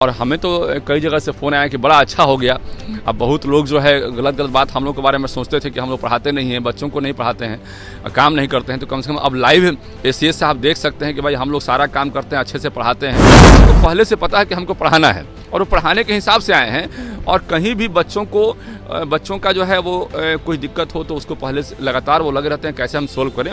और हमें तो कई जगह से फ़ोन आया कि बड़ा अच्छा हो गया। अब बहुत लोग जो है गलत गलत बात हम लोग के बारे में सोचते थे कि हम लोग पढ़ाते नहीं हैं, बच्चों को नहीं पढ़ाते हैं, काम नहीं करते हैं। तो कम से कम अब लाइव एसीएस से आप देख सकते हैं कि भाई हम लोग सारा काम करते हैं, अच्छे से पढ़ाते हैं। तो पहले से पता है कि हमको पढ़ाना है और वो पढ़ाने के हिसाब से आए हैं। और कहीं भी बच्चों का जो है वो कोई दिक्कत हो तो उसको पहले से लगातार वो लगे रहते हैं कैसे हम सोल्व करें।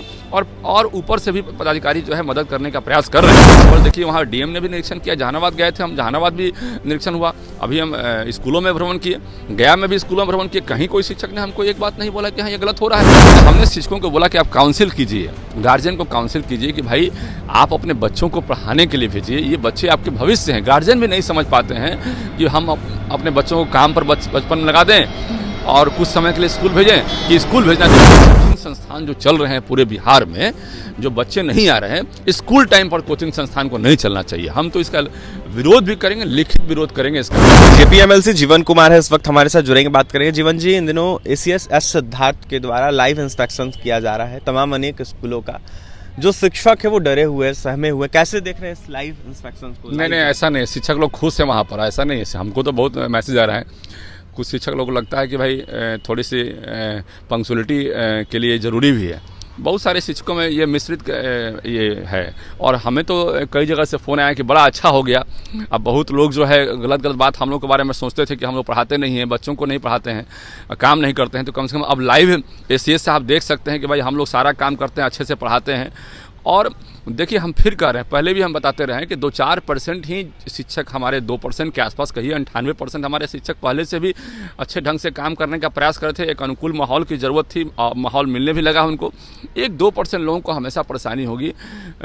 और ऊपर से भी पदाधिकारी जो है मदद करने का प्रयास कर रहे हैं। और देखिए वहाँ डीएम ने भी निरीक्षण किया, जहानाबाद गए थे हम, जहानाबाद भी निरीक्षण हुआ। अभी हम स्कूलों में भ्रमण किए, गया में भी स्कूलों में भ्रमण किए। कहीं कोई शिक्षक ने हमको एक बात नहीं बोला कि हाँ ये गलत हो रहा है। हमने शिक्षकों को बोला कि आप काउंसिल कीजिए, गार्जियन को काउंसिल कीजिए कि भाई आप अपने बच्चों को पढ़ाने के लिए भेजिए। ये बच्चे आपके भविष्य हैं। गार्जियन भी नहीं समझ पाते हैं कि हम अपने बच्चों को काम पर बचपन में लगा दें और कुछ समय के लिए स्कूल भेजें कि स्कूल भेजना चाहिए। कोचिंग संस्थान जो चल रहे हैं पूरे बिहार में, जो बच्चे नहीं आ रहे हैं, स्कूल टाइम पर कोचिंग संस्थान को नहीं चलना चाहिए। हम तो इसका विरोध भी करेंगे, लिखित विरोध करेंगे इसका। जेपीएमएलसी जीवन कुमार है इस वक्त हमारे साथ जुड़ेंगे, बात करेंगे। जीवन जी, इन दिनों एसीएस एस सिद्धार्थ के द्वारा लाइव इंस्पेक्शन किया जा रहा है तमाम अनेक स्कूलों का। जो शिक्षक है वो डरे हुए, सहमे हुए, कैसे देख रहे हैं इस लाइव इंस्पेक्शन को? नहीं, ऐसा नहीं, शिक्षक लोग खुश हैं वहाँ पर, ऐसा नहीं है। हमको तो बहुत मैसेज आ रहा है। कुछ शिक्षक लोगों को लगता है कि भाई थोड़ी सी पंक्चुअलिटी के लिए ज़रूरी भी है। बहुत सारे शिक्षकों में ये मिश्रित ये है। और हमें तो कई जगह से फ़ोन आया कि बड़ा अच्छा हो गया। अब बहुत लोग जो है गलत गलत बात हम लोग के बारे में सोचते थे कि हम लोग पढ़ाते नहीं हैं, बच्चों को नहीं पढ़ाते हैं, काम नहीं करते हैं। तो कम से कम अब लाइव एसीएस से आप देख सकते हैं कि भाई हम लोग सारा काम करते हैं, अच्छे से पढ़ाते हैं। और देखिए हम फिर कह रहे हैं, पहले भी हम बताते रहे हैं कि 2-4% ही शिक्षक हमारे 2% के आसपास, कहिए 98% हमारे शिक्षक पहले से भी अच्छे ढंग से काम करने का प्रयास कर रहे थे। एक अनुकूल माहौल की ज़रूरत थी, माहौल मिलने भी लगा उनको। 1-2% लोगों को हमेशा परेशानी होगी,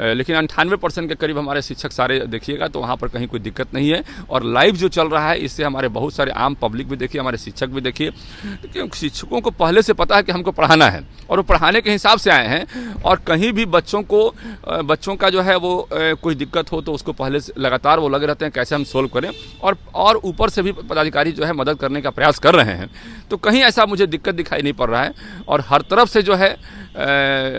लेकिन 98% के करीब हमारे शिक्षक सारे देखिएगा तो वहाँ पर कहीं कोई दिक्कत नहीं है। और लाइव जो चल रहा है इससे हमारे बहुत सारे आम पब्लिक भी देखिए, हमारे शिक्षक भी देखिए, क्योंकि शिक्षकों को पहले से पता है कि हमको पढ़ाना है और वो पढ़ाने के हिसाब से आए हैं। और कहीं भी बच्चों का जो है वो कोई दिक्कत हो तो उसको पहले से लगातार वो लगे रहते हैं कैसे हम सोल्व करें। और ऊपर से भी पदाधिकारी जो है मदद करने का प्रयास कर रहे हैं। तो कहीं ऐसा मुझे दिक्कत दिखाई नहीं पड़ रहा है और हर तरफ से जो है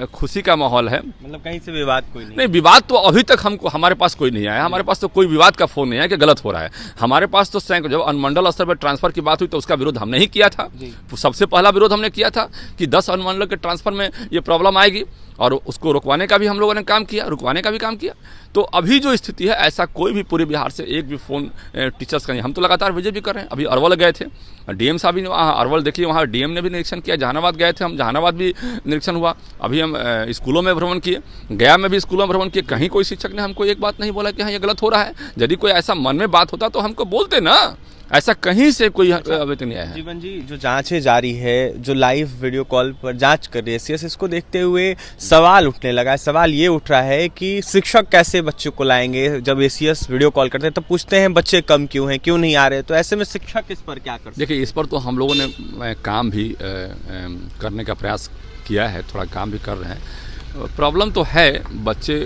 खुशी का माहौल है। मतलब कहीं से विवाद कोई नहीं? विवाद तो अभी तक हमारे पास कोई नहीं आया। हमारे पास तो कोई विवाद का फोन नहीं आया कि गलत हो रहा है। हमारे पास तो जब अनुमंडल स्तर पर ट्रांसफर की बात हुई तो उसका विरोध हमने ही किया था। सबसे पहला विरोध हमने किया था कि 10 अनुमंडल के ट्रांसफर में ये प्रॉब्लम आएगी और उसको रुकवाने का भी हम लोगों ने काम किया, रुकवाने का भी काम किया। तो अभी जो स्थिति है, ऐसा कोई भी पूरे बिहार से एक भी फ़ोन टीचर्स का नहीं। हम तो लगातार विजिट भी कर रहे हैं। अभी अरवल गए थे, डीएम साहब भी वहाँ अरवल देखिए, वहाँ डीएम ने भी निरीक्षण किया। जहानाबाद गए थे हम, जहानाबाद भी निरीक्षण हुआ। अभी हम स्कूलों में भ्रमण किए, गया में भी स्कूलों में भ्रमण किए। कहीं कोई शिक्षक ने हमको एक बात नहीं बोला कि हाँ ये गलत हो रहा है। यदि कोई ऐसा मन में बात होता तो हमको बोलते ना, ऐसा कहीं से कोई अभी तक नहीं आया है। जीवन जी, जो जांचें जारी है, जो लाइव वीडियो कॉल पर जांच कर रही है एसीएस, इसको देखते हुए सवाल उठने लगा है। सवाल ये उठ रहा है कि शिक्षक कैसे बच्चों को लाएंगे? जब एसीएस वीडियो कॉल करते हैं तो पूछते हैं बच्चे कम क्यों हैं, क्यों नहीं आ रहे? तो ऐसे में शिक्षक इस पर क्या कर सकते? देखिए, इस पर तो हम लोगों ने काम भी करने का प्रयास किया है, थोड़ा काम भी कर रहे हैं। प्रॉब्लम तो है, बच्चे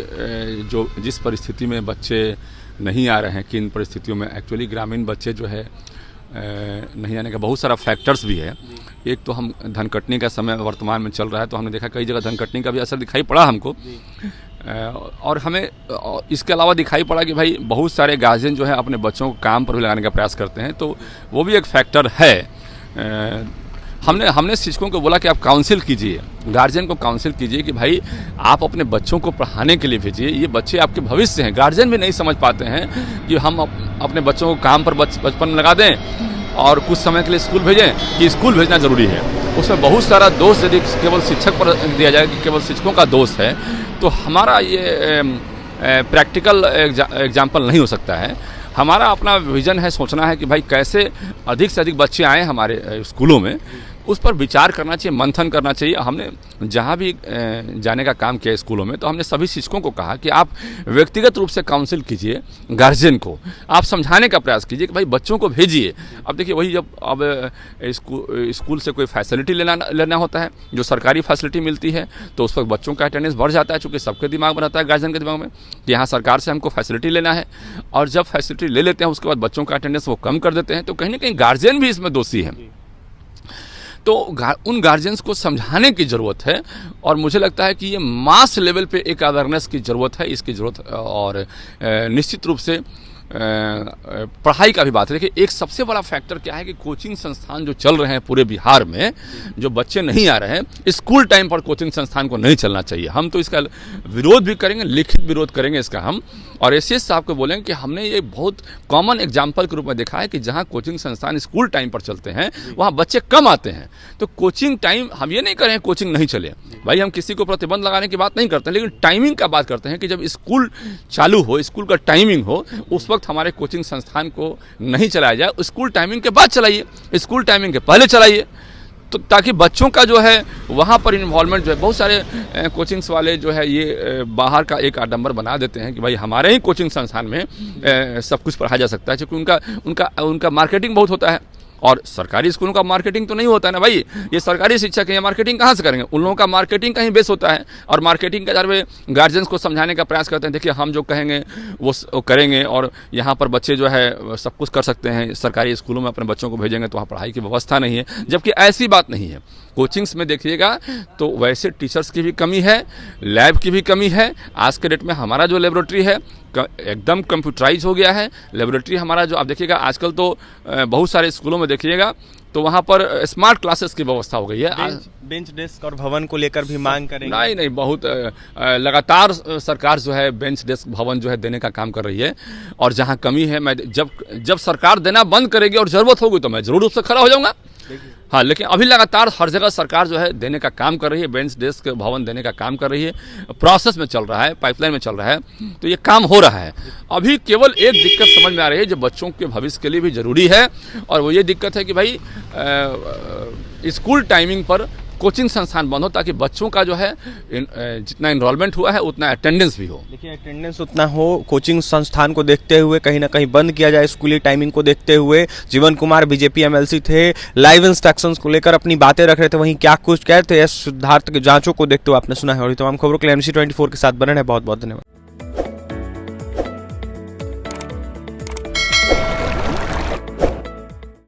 जो जिस परिस्थिति में बच्चे नहीं आ रहे हैं, किन परिस्थितियों में एक्चुअली ग्रामीण बच्चे जो है नहीं आने का बहुत सारा फैक्टर्स भी है। एक तो हम धनकटनी का समय वर्तमान में चल रहा है, तो हमने देखा कई जगह धनकटनी का भी असर दिखाई पड़ा हमको। और हमें इसके अलावा दिखाई पड़ा कि भाई बहुत सारे गार्जियन जो है अपने बच्चों को काम पर भी लगाने का प्रयास करते हैं, तो वो भी एक फैक्टर है। हमने शिक्षकों को बोला कि आप काउंसिल कीजिए, गार्जियन को काउंसिल कीजिए कि भाई आप अपने बच्चों को पढ़ाने के लिए भेजिए। ये बच्चे आपके भविष्य हैं। गार्जियन भी नहीं समझ पाते हैं कि हम अपने बच्चों को काम पर बचपन में लगा दें और कुछ समय के लिए स्कूल भेजें कि स्कूल भेजना ज़रूरी है। उसमें बहुत सारा दोष यदि केवल शिक्षक पर दिया जाए कि केवल शिक्षकों का दोष है, तो हमारा ये प्रैक्टिकल एग्जाम्पल नहीं हो सकता है। हमारा अपना विज़न है, सोचना है कि भाई कैसे अधिक से अधिक बच्चे आएँ हमारे स्कूलों में, उस पर विचार करना चाहिए, मंथन करना चाहिए। हमने जहाँ भी जाने का काम किया स्कूलों में, तो हमने सभी शिक्षकों को कहा कि आप व्यक्तिगत रूप से काउंसिल कीजिए, गार्जियन को आप समझाने का प्रयास कीजिए कि भाई बच्चों को भेजिए। अब देखिए वही, जब अब स्कूल से कोई फैसिलिटी लेना होता है, जो सरकारी फैसिलिटी मिलती है, तो उस वक्त बच्चों का अटेंडेंस बढ़ जाता है, चूँकि सबके दिमाग में रहता है, गार्जियन के दिमाग में, कि यहाँ सरकार से हमको फैसिलिटी लेना है। और जब फैसिलिटी ले लेते हैं उसके बाद बच्चों का अटेंडेंस वो कम कर देते हैं, तो कहीं ना कहीं गार्जियन भी इसमें दोषी है। तो उन गार्जियंस को समझाने की ज़रूरत है। और मुझे लगता है कि ये मास लेवल पे एक अवेयरनेस की ज़रूरत है, इसकी ज़रूरत। और निश्चित रूप से पढ़ाई का भी बात है। देखिए एक सबसे बड़ा फैक्टर क्या है कि कोचिंग संस्थान जो चल रहे हैं पूरे बिहार में, जो बच्चे नहीं आ रहे हैं, स्कूल टाइम पर कोचिंग संस्थान को नहीं चलना चाहिए। हम तो इसका विरोध भी करेंगे, लिखित विरोध करेंगे इसका हम, और एसीएस साहब को बोलेंगे कि हमने ये बहुत कॉमन एग्जाम्पल के रूप में देखा है कि जहाँ कोचिंग संस्थान स्कूल टाइम पर चलते हैं वहाँ बच्चे कम आते हैं। तो कोचिंग टाइम, हम ये नहीं कर रहे हैं कोचिंग नहीं चले भाई, हम किसी को प्रतिबंध लगाने की बात नहीं करते हैं, लेकिन टाइमिंग का बात करते हैं कि जब स्कूल चालू हो, स्कूल का टाइमिंग हो, उस वक्त हमारे कोचिंग संस्थान को नहीं चलाया जाए। स्कूल टाइमिंग के बाद चलाइए, स्कूल टाइमिंग के पहले चलाइए, तो ताकि बच्चों का जो है वहाँ पर इन्वॉल्वमेंट जो है, बहुत सारे कोचिंग्स वाले जो है ये बाहर का एक आडंबर बना देते हैं कि भाई हमारे ही कोचिंग संस्थान में सब कुछ पढ़ाया जा सकता है, क्योंकि उनका मार्केटिंग बहुत होता है। और सरकारी स्कूलों का मार्केटिंग तो नहीं होता है ना भाई, ये सरकारी शिक्षक है, मार्केटिंग कहाँ से करेंगे? उन लोगों का मार्केटिंग कहीं बेस होता है, और मार्केटिंग के आधार पर गार्जियंस को समझाने का प्रयास करते हैं, देखिए हम जो कहेंगे वो करेंगे, और यहाँ पर बच्चे जो है सब कुछ कर सकते हैं, सरकारी स्कूलों में अपने बच्चों को भेजेंगे तो वहाँ पढ़ाई की व्यवस्था नहीं है, जबकि ऐसी बात नहीं है। कोचिंग्स में देखिएगा तो वैसे टीचर्स की भी कमी है, लैब की भी कमी है। आज के डेट में हमारा जो लेबोरेटरी है एकदम कंप्यूटराइज हो गया है। लेबोरेटरी हमारा जो आप देखिएगा आजकल तो बहुत सारे स्कूलों में देखिएगा तो वहाँ पर स्मार्ट क्लासेस की व्यवस्था हो गई है। बेंच डेस्क और भवन को लेकर भी मांग करेंगे? नहीं, बहुत लगातार सरकार जो है बेंच डेस्क भवन जो है देने का काम कर रही है, और जहाँ कमी है मैं जब सरकार देना बंद करेगी और ज़रूरत होगी तो मैं जरूर रूप से खड़ा हो जाऊँगा। हाँ, लेकिन अभी लगातार हर जगह सरकार जो है देने का काम कर रही है, बेंच डेस्क भवन देने का काम कर रही है, प्रोसेस में चल रहा है, पाइपलाइन में चल रहा है, तो ये काम हो रहा है। अभी केवल एक दिक्कत समझ में आ रही है जो बच्चों के भविष्य के लिए भी जरूरी है, और वो ये दिक्कत है कि भाई स्कूल टाइमिंग पर कोचिंग संस्थान बंद हो, ताकि बच्चों का जो है जितना इनरोलमेंट हुआ है उतना अटेंडेंस भी हो। देखिए अटेंडेंस उतना हो, कोचिंग संस्थान को देखते हुए कहीं ना कहीं बंद किया जाए स्कूली टाइमिंग को देखते हुए। जीवन कुमार बीजेपी एमएलसी थे, लाइव इंस्ट्रक्शंस को लेकर अपनी बातें रख रहे थे, वहीं क्या कुछ कहते हैं सिद्धार्थ के जांचों को देखते हुए आपने सुना है। और तमाम खबरों के लिए MC24 के साथ बने हैं। बहुत बहुत धन्यवाद।